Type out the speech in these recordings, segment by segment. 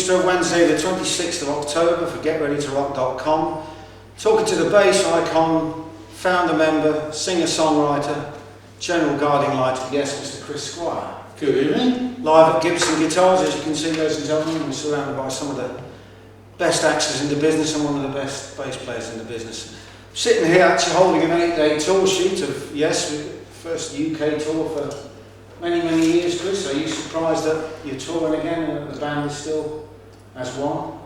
Feenstra, Wednesday the 26th of October for GetReadyToRock.com. Talking to the bass icon, founder member, singer-songwriter, general guiding light, yes, Mr. Chris Squire. Good evening. Live at Gibson Guitars, as you can see, ladies and gentlemen, we're surrounded by some of the best actors in the business and one of the best bass players in the business. Sitting here actually holding an 8-day tour sheet of, yes, first UK tour for many years. Chris, are you surprised that you're touring again and that the band is still as one?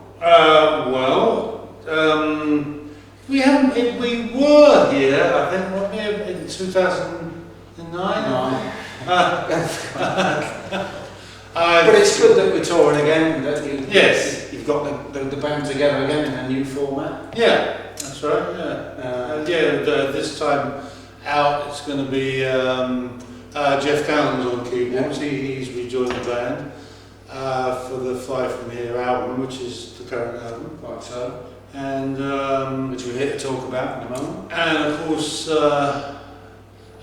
We haven't. We were here, I think, weren't we, in 2009? But it's good that we're touring again. That yes. You've got the band together again in a new format. Yeah, that's right. Yeah. This time out, it's going to be Jeff Callum's on keyboards. Yeah. He's rejoined the band for the Fly From Here album, which is the current album. Quite so. And which we're here to talk about in a moment. And of course,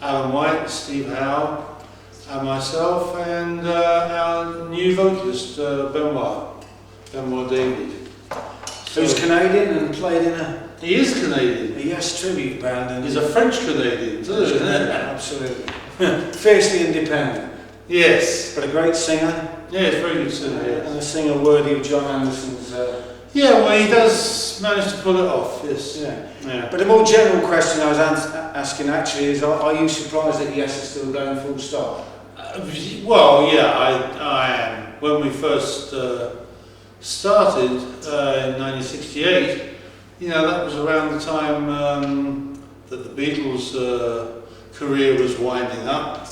Alan White, Steve Howe, and myself, and our new vocalist, Benoit David. Who's Canadian and played in a... He is Canadian. A Yes tribute band. And he's a French Canadian too, isn't it? Absolutely. Fiercely independent. Yes. But a great singer. Yeah, it's very good singer, yes. And a singer worthy of John Anderson's... yeah, well, he does manage to pull it off, yes. Yeah. But a more general question I was asking actually is, are you surprised that Yes is still going full stop? Well, yeah, I am. When we first started in 1968, that was around the time that the Beatles' career was winding up,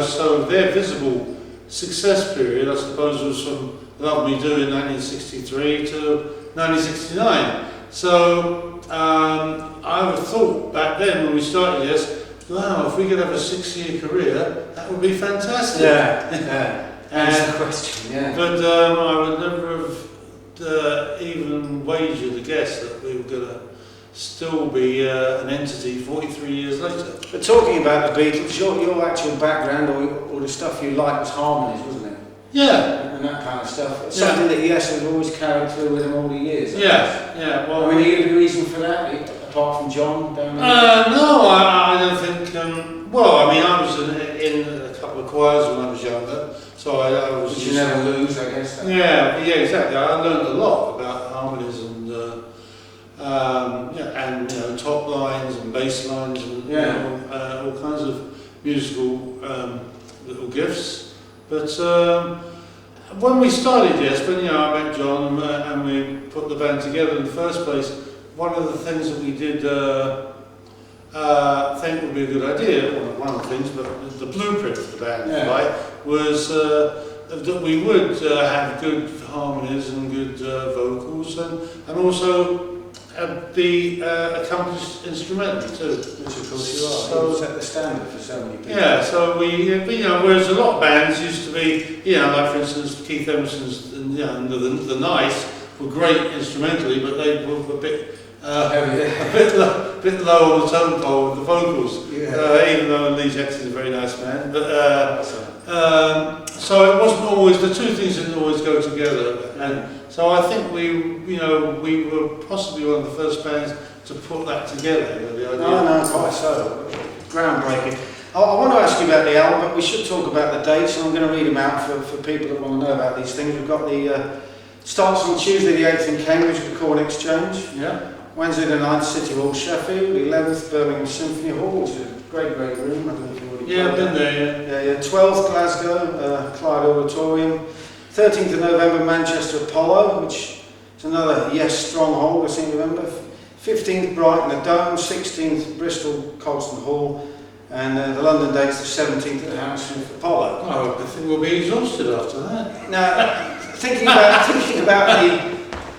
so their visible success period, I suppose, was from Love Me Do in 1963 to 1969. So I would have thought back then when we started Yes, wow, if we could have a 6-year career, that would be fantastic. Yeah. That's the question, yeah. But I would never have even wagered a guess that we were going to still be an entity 43 years later. But talking about the Beatles, your actual background or the stuff you liked was harmonies, wasn't it? Yeah. And that kind of stuff. Something that Yes has always carried through with them all the years. Yeah. Well, are you the reason for that, apart from John down there? No, I don't think. I was in a couple of choirs when I was younger, so I was. Which you never lose, I guess. Yeah, exactly. I learned a lot about harmonies and top lines and bass lines and all kinds of musical little gifts. But when we started Yes, I met John and we put the band together in the first place. One of the things that we did think would be a good idea, well, one of the things, but the blueprint for the band, was that we would have good harmonies and good vocals and also be accomplished instrumentally too. Which of course you are. So, you set the standard for so many people. Yeah, so we, whereas a lot of bands used to be, like for instance Keith Emerson's the Nice were great instrumentally, but they were a bit low on the tone pole with the vocals, even though Lee Jackson's a very nice man. But so it wasn't always, the two things didn't always go together. And so I think we were possibly one of the first bands to put that together. The idea. No, quite so. Groundbreaking. I want to ask you about the album, but we should talk about the dates, and I'm going to read them out for people that want to know about these things. We've got the starts on Tuesday the 8th in Cambridge with Corn Exchange. Yeah. Wednesday the 9th, City Hall, Sheffield. The 11th, Birmingham Symphony Hall, which is a great room. I don't know if you've already I've been there, Yeah. 12th, Glasgow, Clyde Auditorium. 13th of November, Manchester Apollo, which is another Yes stronghold, I seem to remember. 15th, Brighton the Dome. 16th, Bristol Colston Hall. And the London date's the 17th at the Hammersmith Apollo. Oh, I think we'll be exhausted after that. Now, thinking about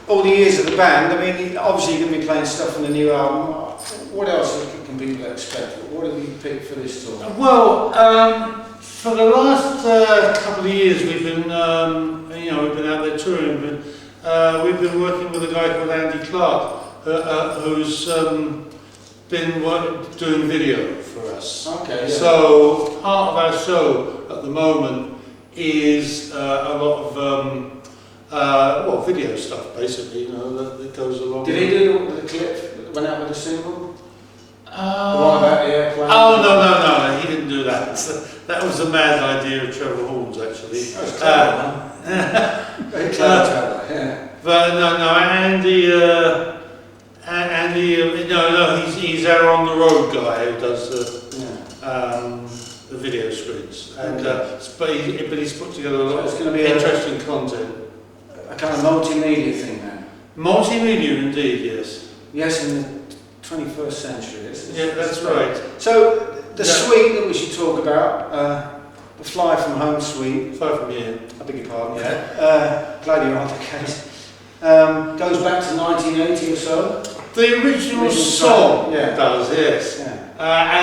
all the years of the band, I mean, obviously you're going to be playing stuff from the new album. What else can people expect? What have you picked for this tour? Well, for the last couple of years, we've been, we've been out there touring. We've been working with a guy called Andy Clark, who's been doing video for us. Okay. Yeah. So part of our show at the moment is a lot of video stuff, basically, that goes along. Did he do the clip that went out with the single? The one about the airplane? Oh, no, he didn't do that. That was a mad idea of Trevor Horn's, actually. That was clever, very clever, Trevor, yeah. But he's our on the road guy who does the video screens, and but he's put together a lot of interesting content. A kind of multimedia thing then. Multimedia, indeed, yes. Yes, in the 21st century. Yeah, that's right. So the suite that we should talk about, the Fly from Home suite. Fly from here. I beg your pardon. Yeah. Glad you're on the case. Goes back to 1980 or so. The original song does, yes. Yeah.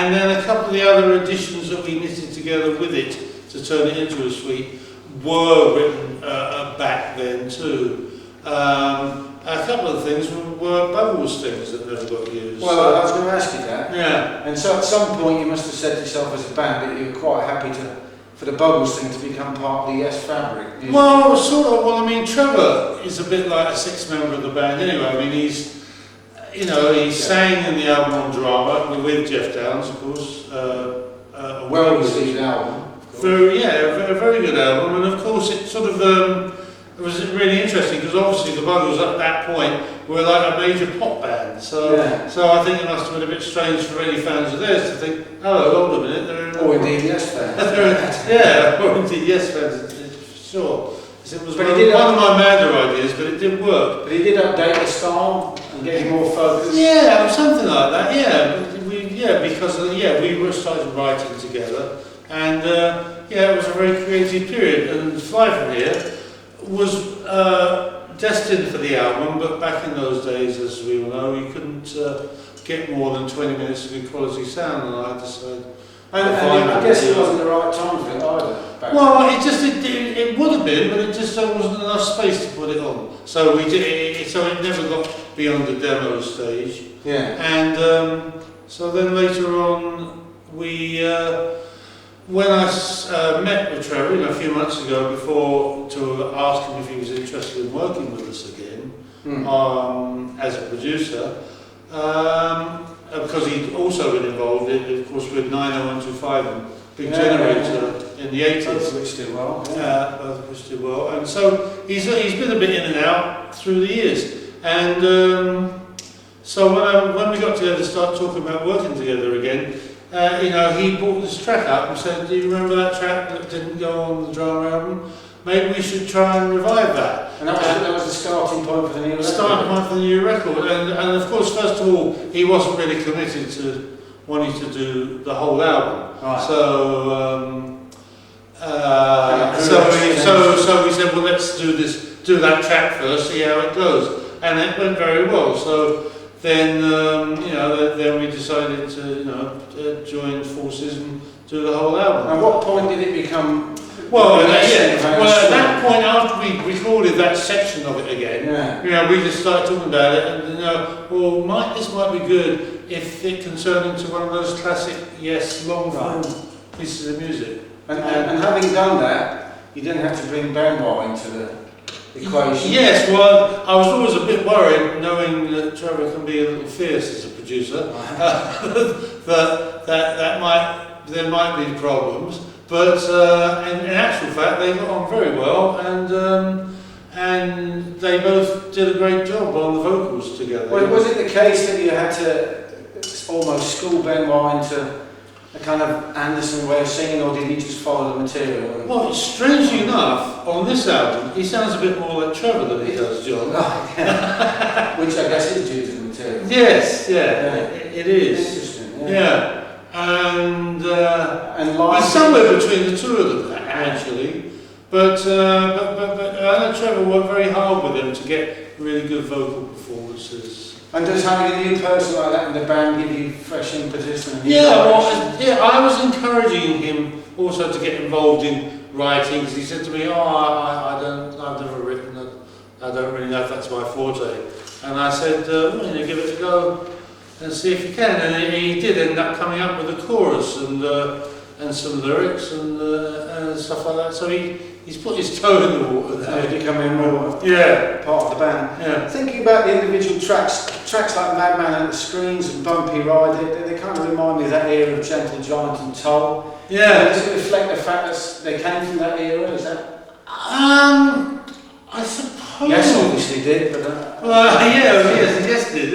And then a couple of the other additions that we knitted together with it to turn it into a suite were written back then too. A couple of things were Bubbles things that never got used. Well, I was going to ask you that. Yeah. And so at some point you must have said to yourself as a band that you were quite happy for the Bubbles thing to become part of the Yes fabric. Well, sort of. Well, I mean, Trevor is a bit like a sixth member of the band anyway. I mean, he sang in the album on drama with Jeff Downes, of course. A well-received album. A very good album, and of course it sort of it was really interesting because obviously the Buggles at that point were like a major pop band. So I think it must have been a bit strange for any fans of theirs to think, oh, hold a minute, or indeed Yes fans. or indeed Yes fans, for sure. It was one of my madder ideas, but it didn't work. But he did update the style and get more focus. Yeah, something like that. Yeah, because we were started writing together, and it was a very creative period. And Fly From Here was destined for the album, but back in those days, as we all know, you couldn't get more than 20 minutes of good quality sound, and I decided. And I guess it wasn't the right time for it either. Well, it would have been, but it just there wasn't enough space to put it on. So we did so it never got beyond the demo stage. Yeah. And so then later on, when I met with Trevor a few months ago before to ask him if he was interested in working with us again as a producer. Because he'd also been involved, of course, with 90125 and Big Generator in the 80s. Both which did well. Both which did well. And so he's been a bit in and out through the years. And so when we got together to start talking about working together again, he brought this track up and said, do you remember that track that didn't go on the drama album? Maybe we should try and revive that. And that was the starting point for the new record. Starting point for the new record. And of course, first of all, he wasn't really committed to wanting to do the whole album. Right. So we said, well, let's do that track first, see how it goes. And it went very well. So then, then we decided to join forces and do the whole album. At what point did it become? Well, at that point, after we recorded that section of it again, we just started talking about it, and this might be good if it can turn into one of those classic, long form pieces of music. And having done that, you didn't have to bring Benoit into the equation. Yes, well, I was always a bit worried, knowing that Trevor can be a little fierce as a producer, that there might be problems. But in actual fact, they got on very well, and they both did a great job on the vocals together. Well, was it the case that you had to almost school Benoit into a kind of Anderson way of singing, or did he just follow the material? Well, strangely enough, on this album, he sounds a bit more like Trevor than he does John. Which I guess is due to the material. Yes, it is. Interesting. Yeah. And he's somewhere between the two of them, actually. But I know Trevor worked very hard with them to get really good vocal performances. And does having a new person like that in the band give you fresh impetus? And I was encouraging him also to get involved in writing, because he said to me, I've never written, I don't really know if that's my forte. And I said, give it a go and see if you can. And he did end up coming up with a chorus, and and some lyrics and stuff like that. So he's put his toe in the water now. He's becoming more part of the band. Yeah. Thinking about the individual tracks like Madman and the Screens and Bumpy Ride, they kind of remind me of that era of Gentle Giant and Toll. Yeah. Does it reflect the fact that they came from that era? Is that? I suppose. Yes, obviously did, but. Yes, did.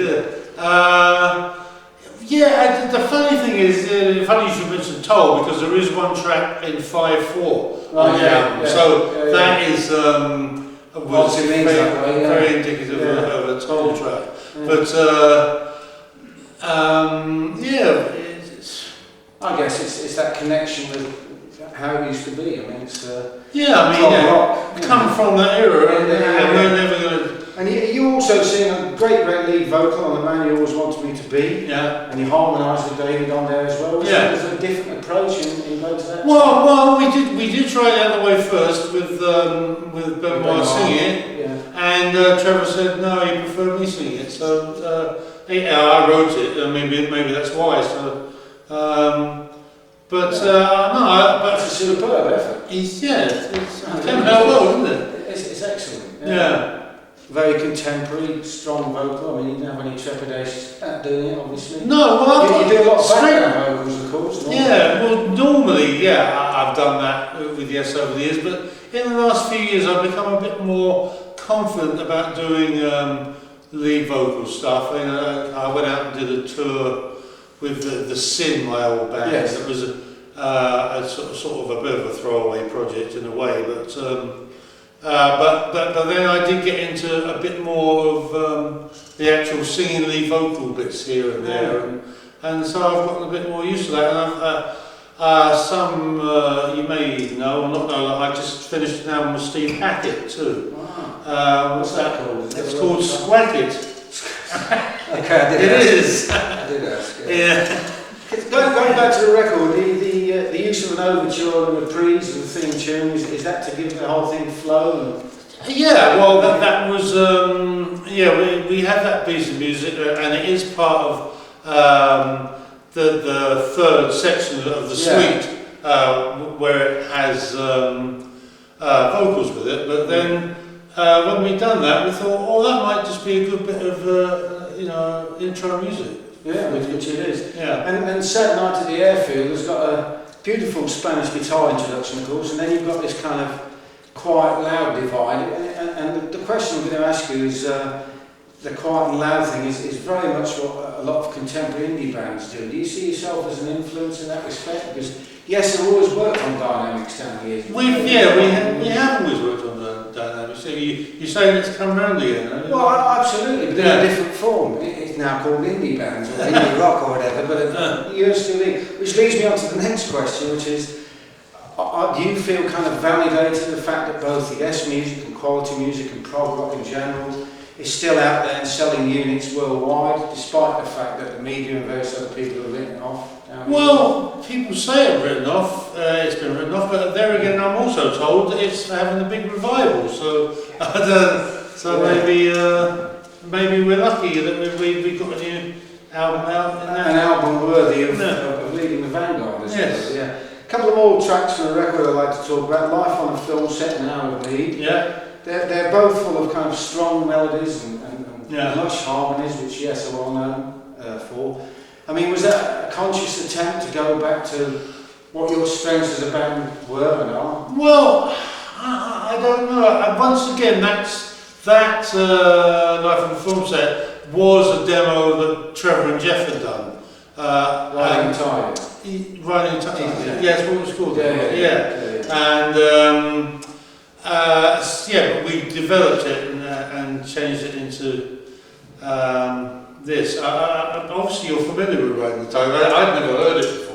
The funny thing is, funny you should mention Toll, because there is one track in 5/4 on the album. That is was very indicative of a Toll track. Yeah. But I guess it's that connection with how it used to be. I mean, it's rock, come from that era, and we're never going to. And you also sing a great lead vocal on The Man You Always Wanted Me to Be. Yeah. And you harmonise with David on there as well. Was there a different approach in both of that? Well, we did try the other way first with Benoit singing it, and Trevor said no, he preferred me singing it. So I wrote it. Maybe that's why. So, but it's a superb effort. It's came out well, isn't it? It's excellent. Yeah. Very contemporary, strong vocal. I mean, you didn't have any trepidations at doing it, obviously. No, well, you do a lot of background vocals, of course. Normally, I've done that with Yes over the years, but in the last few years I've become a bit more confident about doing lead vocal stuff. I went out and did a tour with the Sin, my old band. Yes. It was a sort of a bit of a throwaway project in a way, but then I did get into a bit more of the actual singing lead vocal bits here and there, and so I've gotten a bit more used to that. And you may know or not know that I just finished an album with Steve Hackett too. Wow. What's that called? It's called Squack It. Okay, I did ask. Yeah. Going back to the record, the use of an overture and a reprise of the theme tune, is that to give the whole thing flow? Yeah, well, that was, we had that piece of music, and it is part of the third section of the suite, where it has vocals with it, but then when we'd done that, we thought, that might just be a good bit of, intro music. Yeah, which it is. Yeah. And Sad Night at the Airfield has got a beautiful Spanish guitar introduction, of course, and then you've got this kind of quiet, loud divide. And the question I'm going to ask you is, the quiet and loud thing is very much what a lot of contemporary indie bands do. Do you see yourself as an influence in that respect? Because yes, I've always worked on dynamics down the years. We have always worked on dynamics. So you're saying it's come round again? Well, absolutely, but in a different form. It's now called indie bands or indie rock or whatever, but you're still in. Which leads me on to the next question, which is, do you feel kind of validated the fact that both the Yes music and quality music and prog rock in general is still out there and selling units worldwide, despite the fact that the media and various other people have written it off? Well, people say it's written off, it's been written off, but there again I'm also told that it's having a big revival, so maybe we're lucky that we've got a new album out. An album worthy of leading the vanguard, I suppose. Yeah. A couple of more tracks from the record I'd like to talk about. Life on a Film Set and Hour of Need. Yeah. They're both full of kind of strong melodies and lush harmonies, which Yes are well known for. I mean, was that a conscious attempt to go back to what your strengths as a band were and are? Well, I don't know. Once again, that Life on the Film Set was a demo that Trevor and Jeff had done. Riding Tide. Riding Tide. Yeah, that's what it was called. And but we developed it and changed it into this. Obviously, you're familiar with Riding the Tide. I'd never heard it before.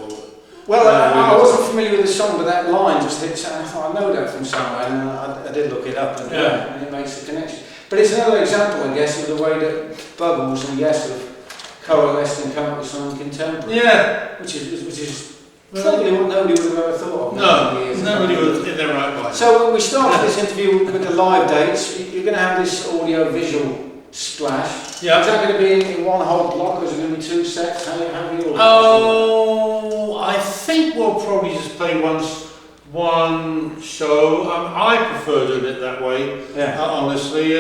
Well, I wasn't familiar with the song, but that line just hit. I thought I know that from somewhere, and I did look it up, and it makes the connection. But it's another example, I guess, of the way that Bubbles and Yes have coalesced and come up with something contemporary. Yeah, which is probably what nobody would have ever thought of. No, nobody would in their right mind. So when we started this interview with the live dates, you're going to have this audio-visual splash. Yeah. Is that going to be in one whole block, or is it going to be two sets? How are you? Oh, I think think we'll probably just play one show. I prefer doing it that way, honestly.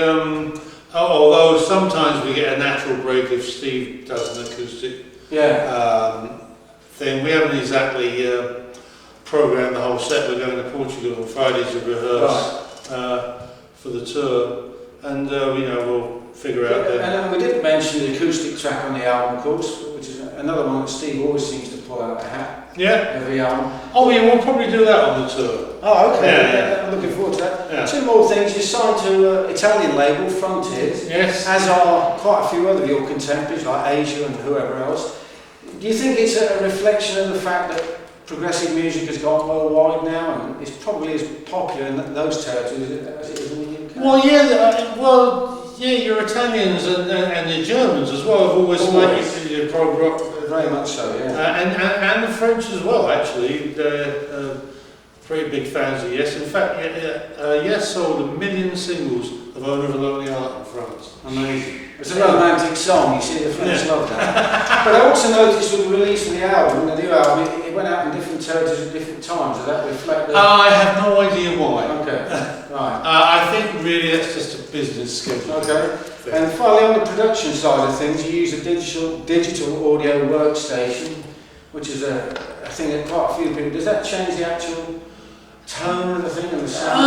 Although sometimes we get a natural break if Steve does an acoustic thing. We haven't exactly programmed the whole set. We're going to Portugal on Friday to rehearse for the tour, and we'll figure out then. And we didn't mention the acoustic track on the album, of course, which is another one that Steve always seems to pull out the hat. Yeah. Every album. Oh, yeah, we'll probably do that on the tour. Oh, okay. Yeah. I'm looking forward to that. Yeah. Two more things. You're signed to Italian label, Frontiers. Yes. As are quite a few other of your contemporaries, like Asia and whoever else. Do you think it's a reflection of the fact that progressive music has gone worldwide now and it's probably as popular in those territories as it is in the UK? Well, your Italians and your Germans as well have always liked your prog rock. Very much so, yeah. And the French as well, actually. They're pretty big fans of Yes. In fact, Yes sold 1 million singles of Owner of a Lonely Heart in France. Amazing. It's a romantic song, you see, the French love that. But I also noticed with the release of the album, the new album, it went out in different territories at different times. Does that reflect the... I have no idea why. Okay, right. I think really that's just a business schedule. Okay. And finally, on the production side of things, you use a digital audio workstation, which is a thing that quite a few people... Does that change the actual tone of the thing and the sound? I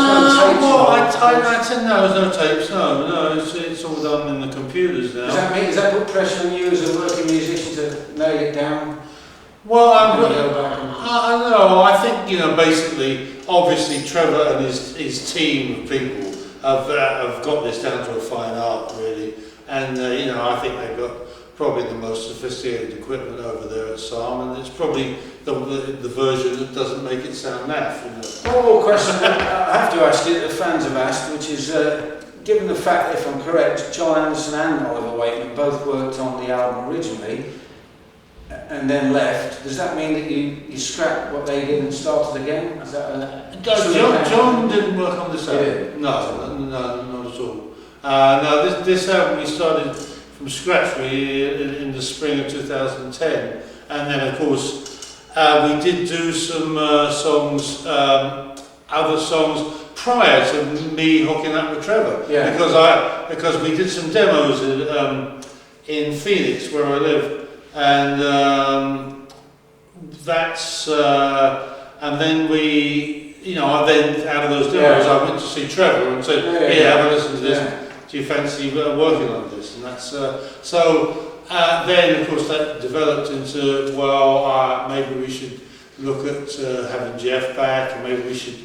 tend no, there's no tapes. No, it's all done in the computers now. Does that put pressure on you as a working musician to nail it down? Well, I know. I think basically, obviously, Trevor and his team of people have got this down to a fine art, really. And I think they've got probably the most sophisticated equipment over there at SARM, and it's probably the version that doesn't make it sound naff. One more question I have to ask you that the fans have asked, which is, given the fact that, if I'm correct, John Anderson and Oliver Wakeman both worked on the album originally and then left, does that mean that you scrapped what they did and started again? Is that John didn't work on this album. No, not at all. No, this album we started from scratch in the spring of 2010, and then of course we did do some other songs prior to me hooking up with Trevor, because we did some demos in Phoenix where I live, and and then we, then out of those demos I went to see Trevor and said, have a listen to this. Do you fancy working on this? And that's then of course that developed into maybe we should look at having Jeff back, and maybe we should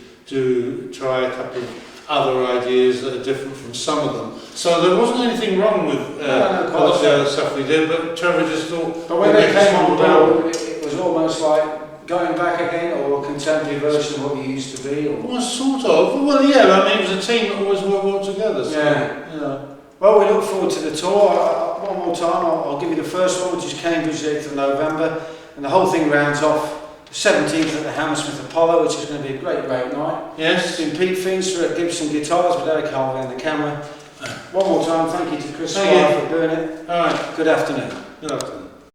try a couple of other ideas that are different from some of them. So there wasn't anything wrong with the other stuff we did, but Trevor just thought. But when they came on board, it was almost like going back again, or a contemporary version of what you used to be? Or? Well, sort of. Well, yeah, I mean, it was a team that always worked together. So, Well, we look forward to the tour. One more time, I'll give you the first one, which is Cambridge, 8th of November, and the whole thing rounds off the 17th at the Hammersmith Apollo, which is going to be a great night. Yes. It's been Pete Feenstra at Gibson Guitars with Eric Harvey in the camera. One more time, thank you to Chris Squire for doing it. All right. Good afternoon. Good afternoon.